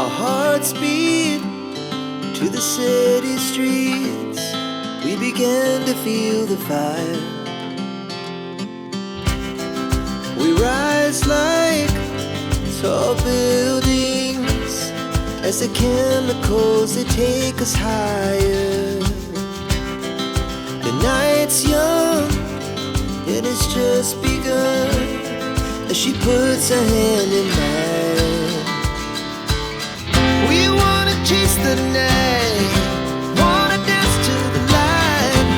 Our hearts beat to the city streets. We began to feel the fire. We rise like tall buildings as the chemicals they take us higher. The night's young and it's just begun as she puts her hand in mine. We wanna chase the night, wanna dance to the light,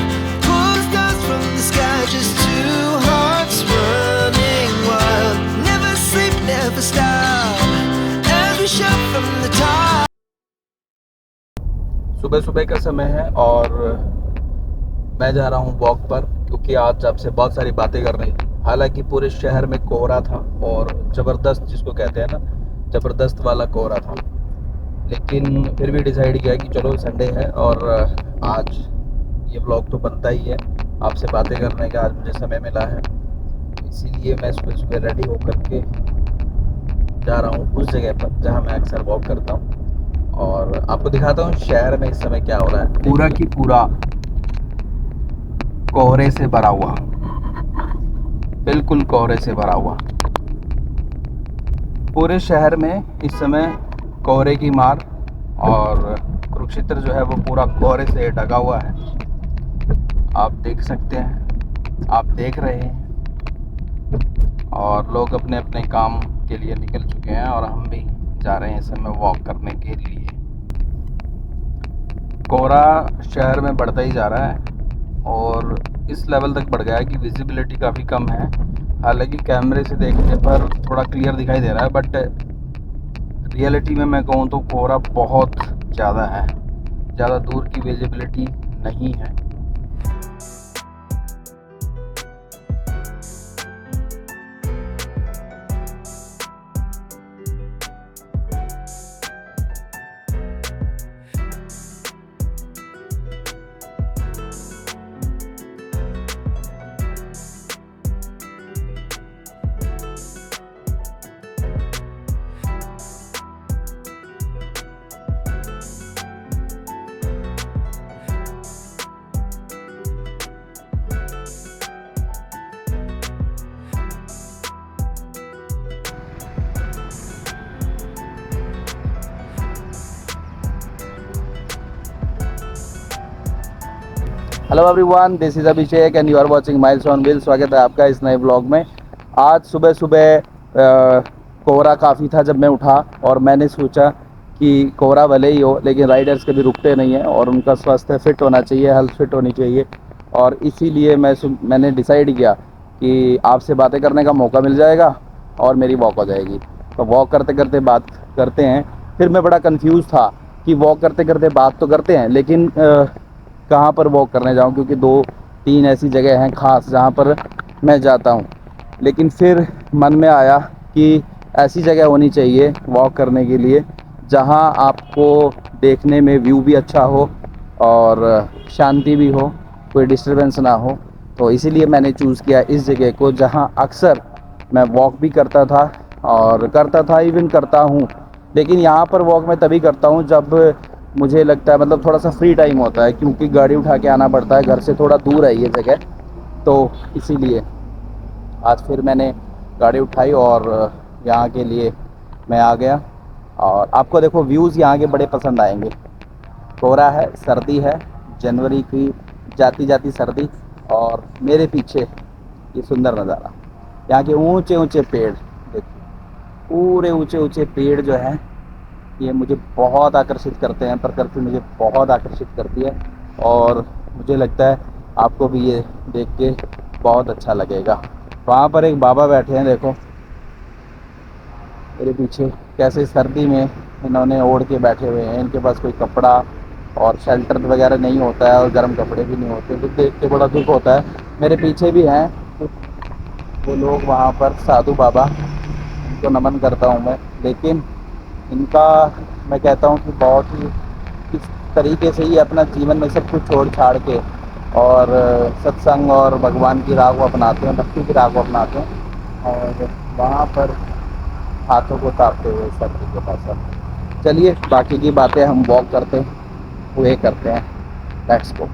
pull the stars from the sky, just two hearts running wild. Never sleep, never stop, as we shout from the top. सुबह सुबह का समय है और मैं जा रहा हूँ वॉक पर, क्योंकि आज आपसे बहुत सारी बातें करनी थी। हालांकि पूरे शहर में कोहरा था और ज़बरदस्त, जिसको कहते हैं ना, ज़बरदस्त वाला कोहरा था, लेकिन फिर भी डिसाइड किया कि चलो संडे है और आज ये व्लॉग तो बनता ही है, आपसे बातें करने का आज मुझे समय मिला है। इसीलिए मैं सुबह सुबह रेडी होकर के जा रहा हूँ उस जगह पर जहाँ मैं अक्सर वॉक करता हूँ और आपको दिखाता हूँ शहर में इस समय क्या हो रहा है। पूरा की पूरा कोहरे से भरा हुआ, बिल्कुल कोहरे से भरा हुआ। पूरे शहर में इस समय कोहरे की मार और कुरुक्षेत्र जो है वो पूरा कोहरे से ढका हुआ है। आप देख सकते हैं, आप देख रहे हैं, और लोग अपने अपने काम के लिए निकल चुके हैं और हम भी जा रहे हैं इस समय वॉक करने के लिए। कोहरा शहर में बढ़ता ही जा रहा है और इस लेवल तक बढ़ गया है कि विजिबिलिटी काफ़ी कम है। हालांकि कैमरे से देखने पर थोड़ा क्लियर दिखाई दे रहा है, बट रियलिटी में मैं कहूँ तो कोहरा बहुत ज़्यादा है, ज़्यादा दूर की विजिबिलिटी नहीं है। Hello everyone, this is Abhishek and you are watching miles on wheels. स्वागत है आपका इस नए ब्लॉग में। आज सुबह सुबह कोहरा काफ़ी था जब मैं उठा और मैंने सोचा कि कोहरा भले ही हो लेकिन राइडर्स कभी रुकते नहीं हैं और उनका स्वास्थ्य फिट होना चाहिए, हेल्थ फिट होनी चाहिए। और इसीलिए मैंने डिसाइड किया कि आपसे बातें करने का मौका मिल जाएगा और मेरी वॉक हो जाएगी। तो वॉक करते करते बात करते हैं। फिर मैं बड़ा कंफ्यूज था कि वॉक करते करते बात तो करते हैं लेकिन कहाँ पर वॉक करने जाऊँ, क्योंकि 2-3 ऐसी जगह हैं ख़ास जहाँ पर मैं जाता हूँ। लेकिन फिर मन में आया कि ऐसी जगह होनी चाहिए वॉक करने के लिए जहाँ आपको देखने में व्यू भी अच्छा हो और शांति भी हो, कोई डिस्टरबेंस ना हो। तो इसीलिए मैंने चूज़ किया इस जगह को जहाँ अक्सर मैं वॉक भी करता था और इवन करता हूँ। लेकिन यहाँ पर वॉक मैं तभी करता हूँ जब मुझे लगता है, मतलब थोड़ा सा फ्री टाइम होता है, क्योंकि गाड़ी उठा के आना पड़ता है, घर से थोड़ा दूर है ये जगह। तो इसीलिए आज फिर मैंने गाड़ी उठाई और यहाँ के लिए मैं आ गया। और आपको देखो व्यूज़ यहाँ के बड़े पसंद आएंगे। कोहरा है, सर्दी है, जनवरी की जाती जाती सर्दी, और मेरे पीछे ये सुंदर नज़ारा, यहाँ के ऊंचे ऊंचे पेड़ देखिए, पूरे ऊंचे ऊंचे पेड़ जो हैं ये मुझे बहुत आकर्षित करते हैं। प्रकृति मुझे बहुत आकर्षित करती है और मुझे लगता है आपको भी ये देख के बहुत अच्छा लगेगा। वहाँ पर एक बाबा बैठे हैं, देखो मेरे पीछे, कैसे सर्दी में इन्होंने ओढ़ के बैठे हुए हैं। इनके पास कोई कपड़ा और शेल्टर वगैरह नहीं होता है और गर्म कपड़े भी नहीं होते, तो देख के बड़ा दुख होता है। मेरे पीछे भी हैं वो लोग वहाँ पर, साधु बाबा, इनको नमन करता हूँ मैं। लेकिन इनका मैं कहता हूँ कि बहुत ही इस तरीके से ही अपना जीवन में सब कुछ छोड़ छाड़ के और सत्संग और भगवान की राह को अपनाते हैं, भक्ति की राह को अपनाते हैं और वहाँ पर हाथों को तापते हुए सर्दी के पास चलिए बाकी की बातें हम वॉक करते हुए करते हैं। Let's go.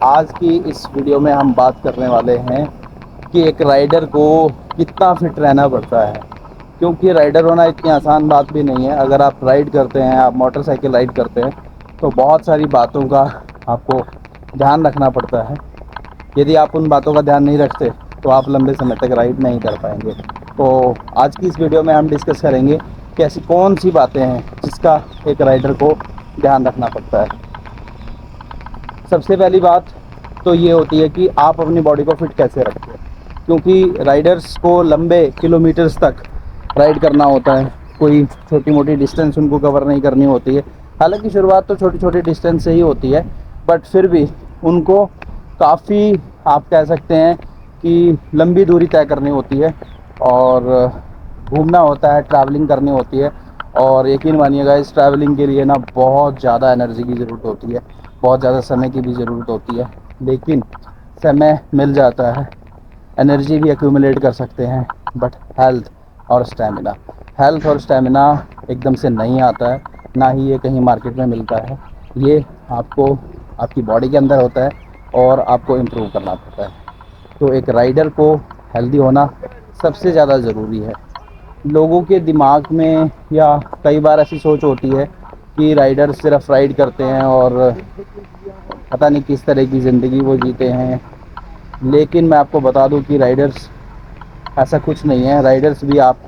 आज की इस वीडियो में हम बात करने वाले हैं कि एक राइडर को कितना फिट रहना पड़ता है, क्योंकि राइडर होना इतनी आसान बात भी नहीं है। अगर आप राइड करते हैं, आप मोटरसाइकिल राइड करते हैं, तो बहुत सारी बातों का आपको ध्यान रखना पड़ता है। यदि आप उन बातों का ध्यान नहीं रखते तो आप लंबे समय तक राइड नहीं कर पाएंगे। तो आज की इस वीडियो में हम डिस्कस करेंगे कि ऐसी कौन सी बातें हैं जिसका एक राइडर को ध्यान रखना पड़ता है। सबसे पहली बात तो ये होती है कि आप अपनी बॉडी को फिट कैसे रखते हैं, क्योंकि राइडर्स को लंबे किलोमीटर्स तक राइड करना होता है। कोई छोटी मोटी डिस्टेंस उनको कवर नहीं करनी होती है। हालांकि शुरुआत तो छोटी छोटी डिस्टेंस से ही होती है, बट फिर भी उनको काफ़ी, आप कह सकते हैं कि लंबी दूरी तय करनी होती है और घूमना होता है, ट्रैवलिंग करनी होती है। और यकीन मानिएगा, इस ट्रैवलिंग के लिए ना बहुत ज़्यादा एनर्जी की ज़रूरत होती है, बहुत ज़्यादा समय की भी ज़रूरत होती है। लेकिन समय मिल जाता है, एनर्जी भी एक्यूमुलेट कर सकते हैं, बट हेल्थ और स्टेमिना एकदम से नहीं आता है, ना ही ये कहीं मार्केट में मिलता है। ये आपको आपकी बॉडी के अंदर होता है और आपको इम्प्रूव करना पड़ता है। तो एक राइडर को हेल्दी होना सबसे ज़्यादा ज़रूरी है। लोगों के दिमाग में या कई बार ऐसी सोच होती है कि राइडर सिर्फ राइड करते हैं और पता नहीं किस तरह की ज़िंदगी वो जीते हैं। लेकिन मैं आपको बता दूं कि राइडर्स ऐसा कुछ नहीं है। राइडर्स भी आप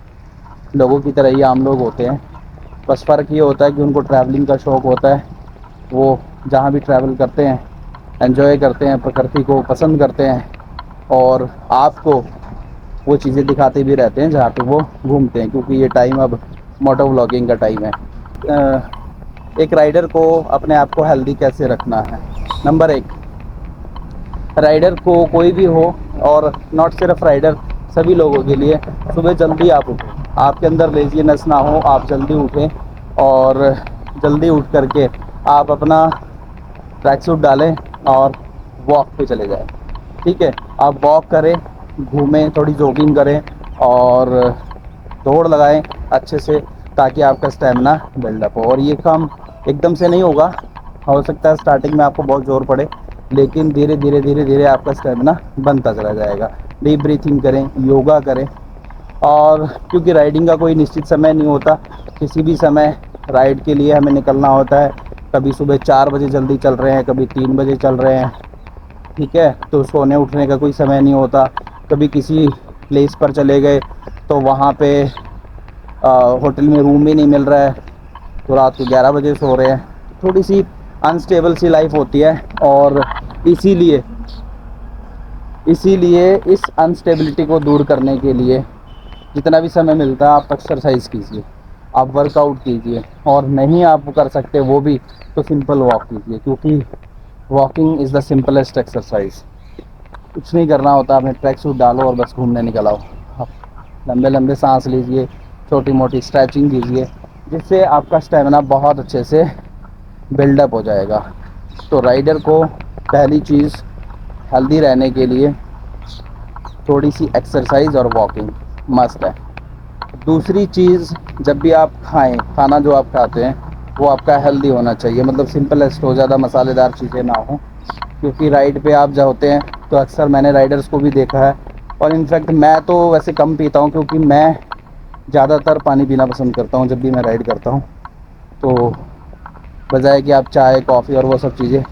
लोगों की तरह ही आम लोग होते हैं। बस फ़र्क ये होता है कि उनको ट्रैवलिंग का शौक़ होता है। वो जहाँ भी ट्रैवल करते हैं, एंजॉय करते हैं, प्रकृति को पसंद करते हैं और आपको वो चीज़ें दिखाते भी रहते हैं जहाँ पे वो घूमते हैं, क्योंकि ये टाइम अब मोटो व्लॉगिंग का टाइम है। एक राइडर को अपने आप को हेल्दी कैसे रखना है। नंबर 1, राइडर को कोई भी हो, और नॉट सिर्फ राइडर, सभी लोगों के लिए सुबह जल्दी आप उठें। आपके अंदर लेजीनेस ना हो, आप जल्दी उठें और जल्दी उठ करके आप अपना ट्रैक सूट डालें और वॉक पे चले जाएं। ठीक है, आप वॉक करें, घूमें, थोड़ी जॉगिंग करें और दौड़ लगाएं अच्छे से, ताकि आपका स्टेमिना बिल्डअप हो। और ये काम एकदम से नहीं होगा, हो सकता है स्टार्टिंग में आपको बहुत ज़ोर पड़े, लेकिन धीरे धीरे आपका स्टेमिना बनता चला जाएगा। डीप ब्रीथिंग करें, योगा करें। और क्योंकि राइडिंग का कोई निश्चित समय नहीं होता, किसी भी समय राइड के लिए हमें निकलना होता है। कभी सुबह 4 बजे जल्दी चल रहे हैं, कभी 3 बजे चल रहे हैं। ठीक है, तो सोने उठने का कोई समय नहीं होता। कभी किसी प्लेस पर चले गए तो वहाँ पे होटल में रूम भी नहीं मिल रहा है, तो रात को 11 बजे सो रहे हैं। थोड़ी सी अनस्टेबल सी लाइफ होती है और इसीलिए इस अनस्टेबिलिटी को दूर करने के लिए जितना भी समय मिलता है आप एक्सरसाइज कीजिए। आप वर्कआउट कीजिए, और नहीं आप कर सकते वो भी, तो सिंपल वॉक कीजिए, क्योंकि walking is the simplest exercise. कुछ नहीं करना होता, आपने ट्रैक सूट डालो और बस घूमने निकल आओ। आप लंबे लंबे सांस लीजिए, छोटी मोटी स्ट्रेचिंग कीजिए, जिससे आपका स्टेमिना बहुत अच्छे से बिल्डअप हो जाएगा। तो राइडर को पहली चीज़ हेल्दी रहने के लिए थोड़ी सी एक्सरसाइज और वॉकिंग मस्ट है। दूसरी चीज़, जब भी आप खाएं, खाना जो आप खाते हैं वो आपका हेल्दी होना चाहिए, मतलब सिंपलेस्ट हो, ज़्यादा मसालेदार चीज़ें ना हो। क्योंकि राइड पे आप जब होते हैं तो अक्सर मैंने राइडर्स को भी देखा है, और इनफैक्ट मैं तो वैसे कम पीता हूँ, क्योंकि मैं ज़्यादातर पानी पीना पसंद करता हूँ जब भी मैं राइड करता हूँ। तो बजाय कि आप चाय कॉफ़ी और वो सब चीज़ें,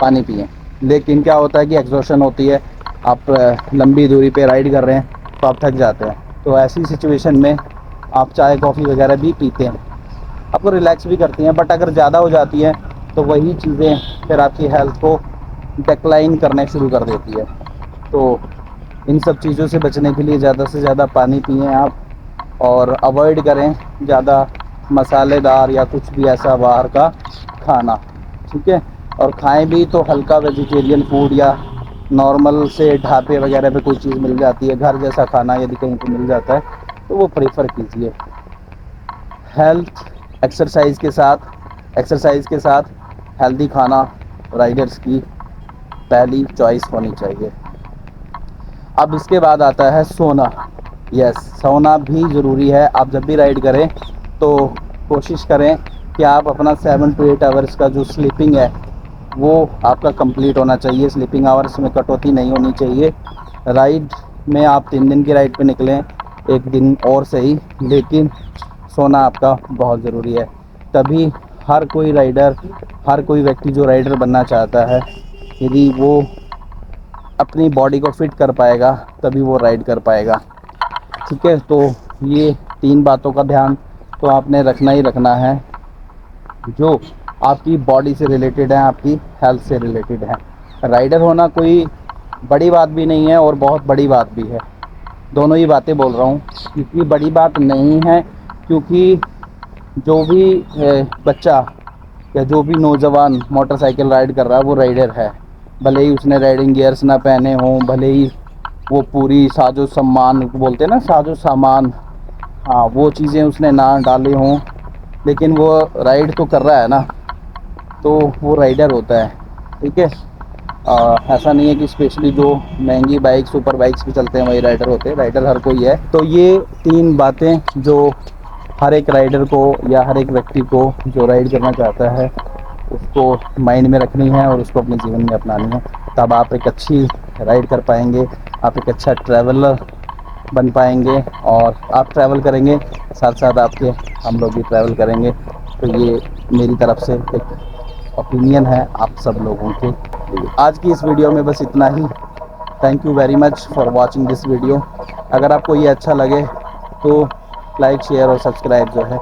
पानी पिएं। लेकिन क्या होता है कि एग्जॉशन होती है, आप लंबी दूरी पे राइड कर रहे हैं तो आप थक जाते हैं, तो ऐसी सिचुएशन में आप चाय कॉफ़ी वगैरह भी पीते हैं, आपको रिलैक्स भी करती हैं। बट अगर ज़्यादा हो जाती है तो वही चीज़ें फिर आपकी हेल्थ को डिक्लाइन करने शुरू कर देती है। तो इन सब चीज़ों से बचने के लिए ज़्यादा से ज़्यादा पानी पिएं आप, और अवॉइड करें ज़्यादा मसालेदार या कुछ भी ऐसा बाहर का खाना, ठीक है। और खाएं भी तो हल्का वेजिटेरियन फूड, या नॉर्मल से ढाबे वगैरह पे कोई चीज़ मिल जाती है, घर जैसा खाना यदि कहीं पे मिल जाता है तो वो प्रेफर कीजिए। हेल्थ एक्सरसाइज के साथ हेल्दी खाना राइडर्स की पहली चॉइस होनी चाहिए। अब इसके बाद आता है सोना। यस, सोना भी ज़रूरी है। आप जब भी राइड करें तो कोशिश करें कि आप अपना 7 to 8 आवर्स का जो स्लीपिंग है वो आपका कंप्लीट होना चाहिए। स्लीपिंग आवर्स में कटौती नहीं होनी चाहिए। राइड में आप 3 दिन की राइड पे निकलें, एक दिन और सही, लेकिन सोना आपका बहुत ज़रूरी है। तभी हर कोई व्यक्ति जो राइडर बनना चाहता है, यदि वो अपनी बॉडी को फिट कर पाएगा तभी वो राइड कर पाएगा, ठीक है। तो ये 3 बातों का ध्यान तो आपने रखना ही रखना है, जो आपकी बॉडी से रिलेटेड है, आपकी हेल्थ से रिलेटेड है। राइडर होना कोई बड़ी बात भी नहीं है और बहुत बड़ी बात भी है, दोनों ही बातें बोल रहा हूँ। क्योंकि बड़ी बात नहीं है, क्योंकि जो भी बच्चा या जो भी नौजवान मोटरसाइकिल राइड कर रहा है वो राइडर है। भले ही उसने राइडिंग गियर्स ना पहने हों, भले ही वो पूरी साजो सामान बोलते हैं ना, साजो सामान, हाँ, वो चीज़ें उसने ना डाले हों, लेकिन वो राइड तो कर रहा है ना, तो वो राइडर होता है, ठीक है। ऐसा नहीं है कि स्पेशली जो महंगी बाइक सुपर बाइक्स पे चलते हैं वही राइडर होते हैं, राइडर हर कोई है। तो ये 3 बातें जो हर एक राइडर को या हर एक व्यक्ति को जो राइड करना चाहता है उसको माइंड में रखनी है और उसको अपने जीवन में अपनानी है। तब आप एक अच्छी राइड कर पाएंगे, आप एक अच्छा ट्रैवलर बन पाएंगे, और आप ट्रैवल करेंगे साथ साथ आपके हम लोग भी ट्रैवल करेंगे। तो ये मेरी तरफ से एक ओपिनियन है आप सब लोगों के लिए। आज की इस वीडियो में बस इतना ही। Thank you very much for watching this video. अगर आपको ये अच्छा लगे तो लाइक शेयर और सब्सक्राइब जो है